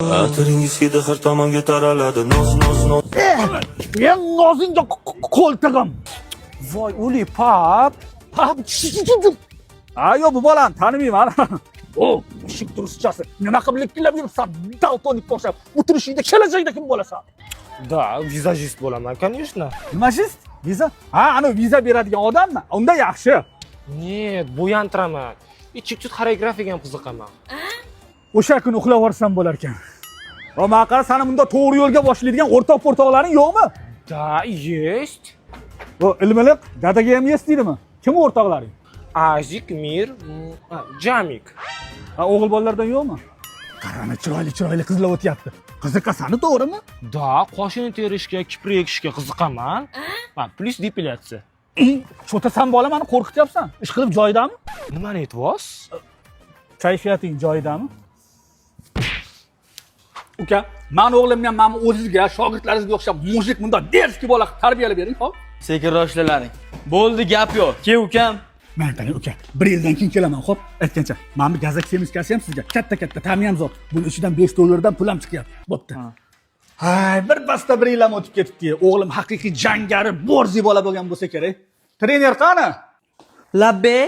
Atiringiz hidi har tomonga taraladi. Noz. Men nozingga qo'ltig'im. Voy, o'li pap. Pap. Ayo, bu bolani tanimayman. O, mushuk turistchasi. Nima qilib likillab yuribsan? Daltonik o'xshab. O'tirishingda kelajakda kim bo'lasan? Да, vizajist bo'laman, конечно. Nimashist? Viza? Ha, ana viza beradigan odammi? Unda yaxshi. Нет, bo'yantiraman. Chik-chik xoreografiyaga ham qiziqaman. O'sha kuni uxlab yuborsam bo'lar ekan. Va maqar seni bunda to'g'ri yo'lga boshlaydigan o'rtoq-o'rtoqlaring yo'qmi? Да, есть. O ilmiliq dadaga ham yesdiydimi? Kim o'rtoqlaring? Azik, Mir, Jamik. Ha, o'g'il bolalardan yo'qmi? Qarani chiroyli qizlar o'tyapti. Qiziqasani, to'g'rimi? Да, qoshini terishga, kipri ekishga qiziqaman. Va plus depilyatsiya. Cho'tasan bola, meni qo'rqityapsan. Ish qilib joyidami? Nimani aytyapsiz? Kayfiyating joyidami? Uka, men o'g'limni ham mana o'zizga, shogirdlaringizga o'xshab mujik bunda derski bola qilib tarbiyalab bering, xo'p? Sekinroshlaring. Bo'ldi, gap yo'q. Ke ukam. Men qani uka, 1 yildan keyin kelaman, xo'p? Aytgancha, mana bu gazak semiskasi ham sizga katta ta'mi ham zo'r. Buni ichidan 5 dollardan pul ham chiqyapti. Bo'pti. Hay, bir pasda 1 yil ham o'tib ketibdi. O'g'lim haqiqiy jangari, borzi bola bo'lgan bo'lsa kerak. Trener qani? Labbe.